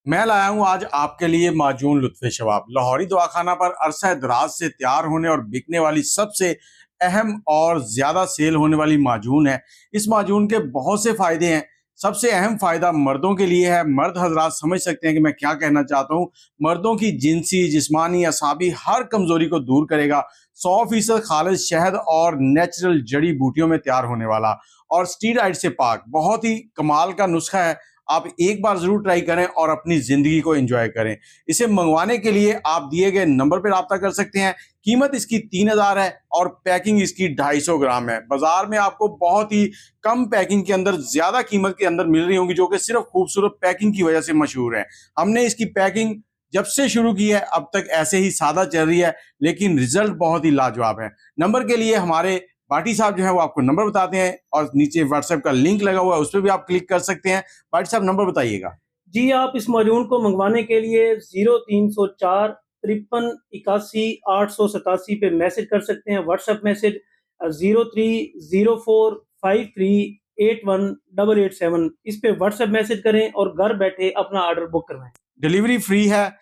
मैं लाया हूँ आज आपके लिए माजून लुत्फ़े शवाब। लाहौरी दवाखाना पर अरसा दराज से तैयार होने और बिकने वाली सबसे अहम और ज़्यादा सेल होने वाली माजून है। इस माजून के बहुत से फ़ायदे हैं। सबसे अहम फ़ायदा मर्दों के लिए है। मर्द हज़रात समझ सकते हैं कि मैं क्या कहना चाहता हूँ। मर्दों की जिनसी, जिस्मानी, असाबी हर कमज़ोरी को दूर करेगा। 100% खालिद शहद और नेचुरल जड़ी बूटियों में तैयार होने वाला और स्टीरॉइड से पाक, बहुत ही कमाल का नुस्खा है। आप एक बार ज़रूर ट्राई करें और अपनी ज़िंदगी को एंजॉय करें। इसे मंगवाने के लिए आप दिए गए नंबर पर राब्ता कर सकते हैं। कीमत इसकी 3000 है और पैकिंग इसकी 250 ग्राम है। बाजार में आपको बहुत ही कम पैकिंग के अंदर ज़्यादा कीमत के अंदर मिल रही होंगी, जो कि सिर्फ खूबसूरत पैकिंग की वजह से मशहूर है। हमने इसकी पैकिंग जब से शुरू की है अब तक ऐसे ही सादा चल रही है, लेकिन रिजल्ट बहुत ही लाजवाब है। नंबर के लिए हमारे बाटी साहब जो है वो आपको नंबर बताते हैं और नीचे व्हाट्सएप का लिंक लगा हुआ है, उस पर भी आप क्लिक कर सकते हैं। बाटी साहब नंबर बताइएगा। जी, आप इस माजून को मंगवाने के लिए 0304 53 81 887 पे मैसेज कर सकते हैं। व्हाट्सएप मैसेज 0304 53 81 887 इस पे व्हाट्सएप मैसेज करें और घर बैठे अपना ऑर्डर बुक करवाएं। डिलीवरी फ्री है।